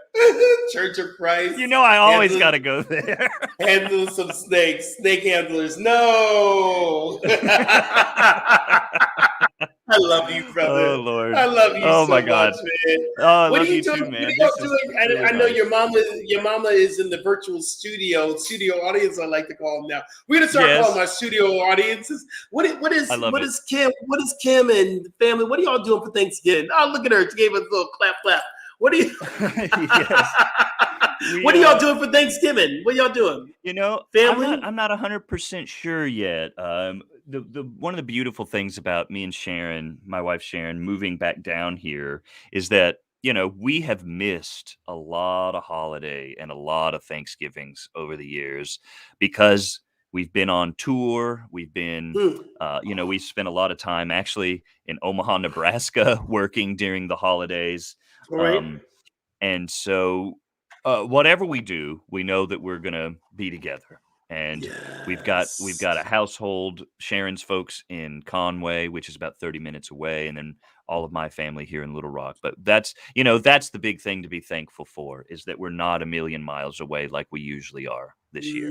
Church of Christ. I always got to go there. Handle some snakes. Snake handlers. No. I love you, Oh brother. I Lord. love you Oh my so much, God. man. Oh, I What are love you you doing? too, What man. are This y'all is doing? really I know nice. your mama is in the virtual studio audience. I like to call them now. We're gonna start calling Yes, my studio audiences. I love What it. is Kim? What is Kim and the family? What are y'all doing for Thanksgiving? Oh, look at her. She gave us a little clap, clap. What are you? Yes. We What are y'all doing for Thanksgiving? What y'all doing? I'm Family? not 100% sure yet. The one of the beautiful things about me and Sharon, my wife Sharon, moving back down here is that, we have missed a lot of holiday and a lot of Thanksgivings over the years because we've been on tour. We've been, Hmm. we spent a lot of time actually in Omaha, Nebraska, working during the holidays. All right. Um, and so, whatever we do, we know that we're gonna be together. And we've Yes. got a household, Sharon's folks in Conway, which is about 30 minutes away, and then all of my family here in Little Rock. But that's the big thing to be thankful for is that we're not a million miles away like we usually are this year.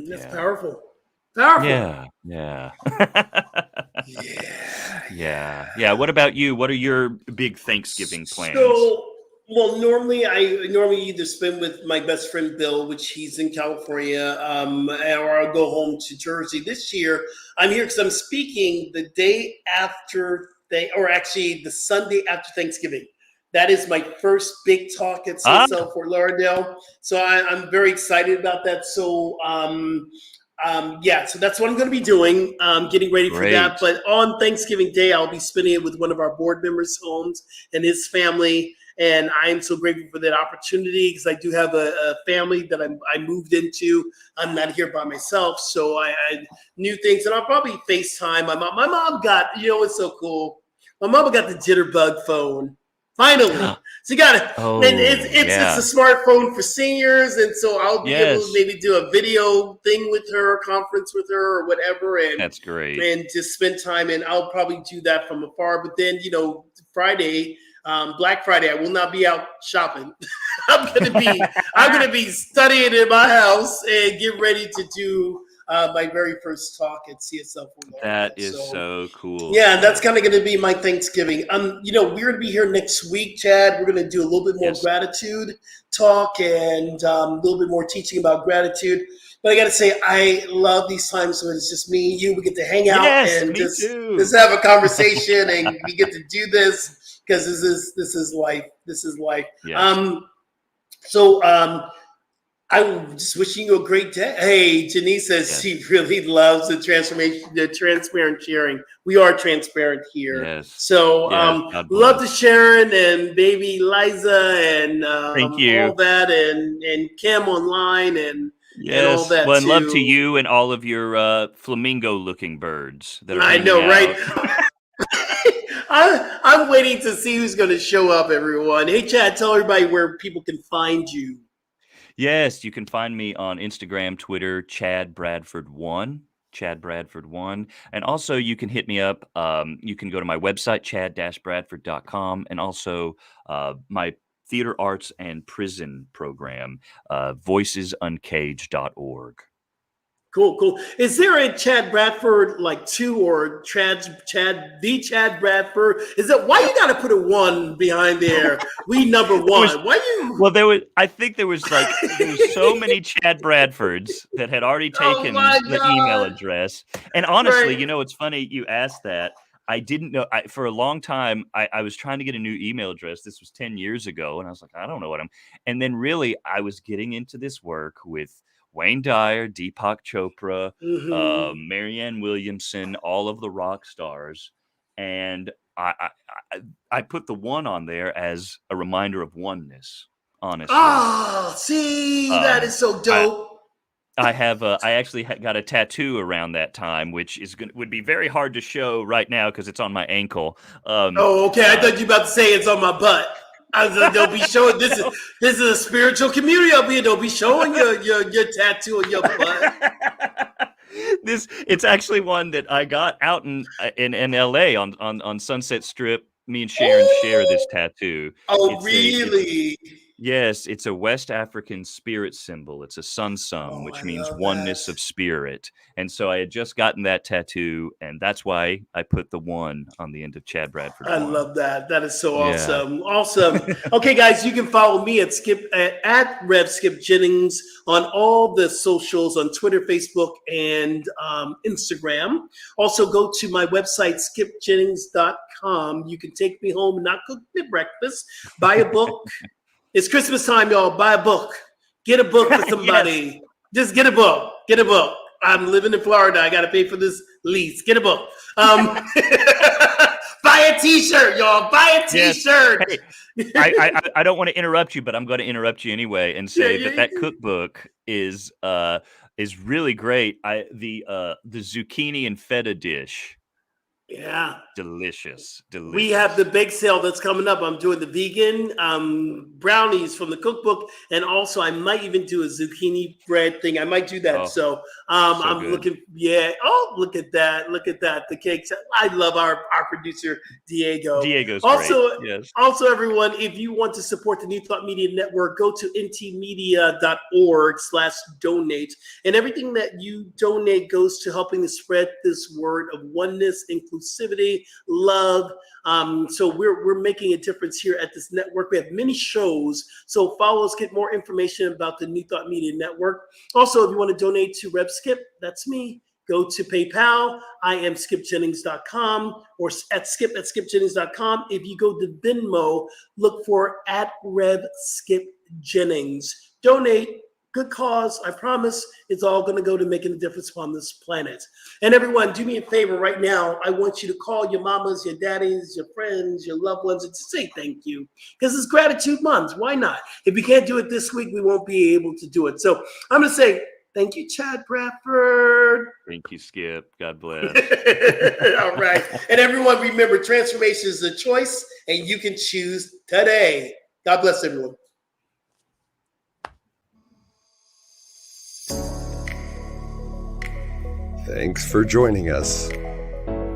That's Yeah. powerful. Powerful. Yeah. Yeah. Yeah, Yeah. Yeah. yeah. What about you? What are your big Thanksgiving plans? So, well, normally I normally either spend with my best friend Bill, which he's in California, or I'll go home to Jersey. This year, I'm here because I'm speaking the day after or actually the Sunday after Thanksgiving. That is my first big talk at Ah, CSL Fort Lauderdale. So I'm very excited about that. So yeah, so that's what I'm going to be doing. Getting ready for that. great. But on Thanksgiving Day, I'll be spending it with one of our board members' homes and his family. And I'm so grateful for that opportunity because I do have a family that I moved into. I'm not here by myself, so I knew things. And I'll probably FaceTime my mom. My mom got, what's so cool? My mama got the jitterbug phone. Finally, she got it, and Oh, it's a yeah. smartphone for seniors, and so I'll be able to Yes. maybe do a video thing with her, conference with her, or whatever, That's great. and just spend time. And I'll probably do that from afar. But then, Friday, Black Friday, I will not be out shopping. I'm gonna be studying in my house and get ready to do my very first talk at CSL Fort That Lauderdale. is So so cool, yeah, and that's Chad. kind of going to be my Thanksgiving. We're going to be here next week, Chad. We're going to do a little bit more Yes. gratitude talk and a little bit more teaching about gratitude. But I got to say, I love these times when it's just me and you. We get to hang out Yes, and me just too. have a conversation, and we get to do this because this is life. This is life. Yes. So I'm just wishing you a great day. Hey, Janice says Yes. she really loves the transformation, the transparent sharing. We are transparent here. Yes. So Yes. God love to bless. Sharon and baby Liza and Thank all you. that and Kim online and all Yes. that Well, and love to too. you and all of your flamingo looking birds that are I hanging know, right? out. I'm waiting to see who's going to show up, everyone. Hey, Chad, tell everybody where people can find you. Yes, you can find me on Instagram, Twitter, Chad Bradford one, Chad Bradford one, and also you can hit me up. You can go to my website, chad-bradford.com, and also my theater arts and prison program, voicesuncaged.org. Cool, cool. Is there a Chad Bradford like two or Chad Bradford? Is that why you got to put a one behind there? We number There was one. Why you? Well, I think there was so many Chad Bradfords that had already Oh my taken the email God! address. And honestly, Right. it's funny you asked that. I didn't know for a long time. I was trying to get a new email address. This was 10 years ago, and I was like, I don't know what I'm. And then really, I was getting into this work with Wayne Dyer, Deepak Chopra, Mm-hmm. Marianne Williamson, all of the rock stars, and I I put the one on there as a reminder of oneness, honestly. Ah, see, that Um, is so I dope. I actually got a tattoo around that time, which would be very hard to show right now because it's on my ankle. Oh, okay. I Uh, thought you about to say it's on my butt. I was like, don't be showing this. no. This is a spiritual community up here. Don't be showing your tattoo on your butt. It's actually one that I got out in LA on Sunset Strip. Me and Sharon share Oh, this tattoo. oh, It's really? Yes, it's a West African spirit symbol. It's a sunsum, Oh, I which means love oneness that. of spirit. And so I had just gotten that tattoo, and that's why I put the one on the end of Chad Bradford I one. love that. That is so Yeah. awesome. Awesome. Okay, guys, you can follow me at Rev Skip Jennings on all the socials on Twitter, Facebook, and Instagram. Also, go to my website, skipjennings.com. You can take me home and not cook me breakfast. Buy a book. It's Christmas time, y'all. Buy a book. Get a book for somebody. Just get a book. Get a book. I'm living in Florida. I got to pay for this lease. Get a book. Buy a T-shirt, y'all. Buy a T-shirt. Yes. Hey, I don't want to interrupt you, but I'm going to interrupt you anyway and say that cookbook is really great. The zucchini and feta dish. Yeah. Delicious. We have the bake sale that's coming up. I'm doing the vegan brownies from the cookbook. And also I might even do a zucchini bread thing. I might do that. So I'm good. looking. Yeah. Oh, look at that. Look at that. The cakes. I love our producer, Diego. Diego's also, great. Yes. Also, everyone, if you want to support the New Thought Media Network, go to ntmedia.org/donate. And everything that you donate goes to helping to spread this word of oneness, inclusivity, love. So we're making a difference here at this network. We have many shows. So follow us, get more information about the New Thought Media Network. Also, if you want to donate to Rev Skip, that's me. Go to PayPal. I am skipjennings.com or at skipjennings.com. If you go to Venmo, look for at Rev Skip Jennings. Donate. Good cause. I promise it's all going to go to making a difference on this planet. And everyone, do me a favor right now. I want you to call your mamas, your daddies, your friends, your loved ones, and say thank you. Because it's Gratitude Month. Why not? If we can't do it this week, we won't be able to do it. So I'm going to say thank you, Chad Bradford. Thank you, Skip. God bless. All right. And everyone, remember, transformation is a choice, and you can choose today. God bless everyone. Thanks for joining us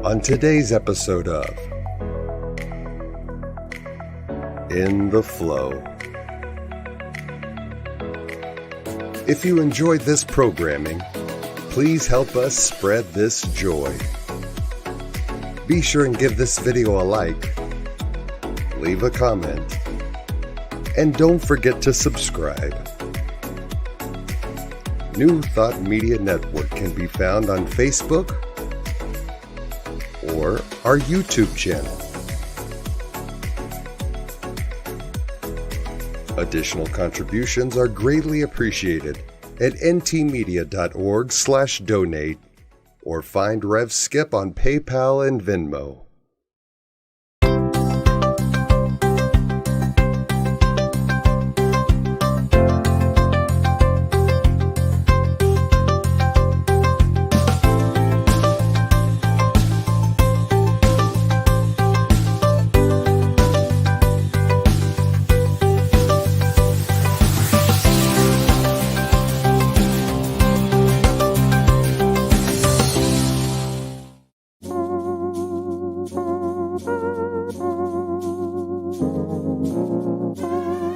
on today's episode of In the Flow. If you enjoyed this programming, please help us spread this joy. Be sure and give this video a like, leave a comment, and don't forget to subscribe. New Thought Media Network can be found on Facebook or our YouTube channel. Additional contributions are greatly appreciated at ntmedia.org/donate or find Rev Skip on PayPal and Venmo.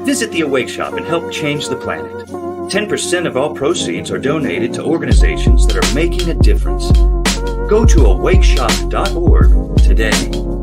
Visit the Awake Shop and help change the planet. 10% of all proceeds are donated to organizations that are making a difference. Go to awakeshop.org today.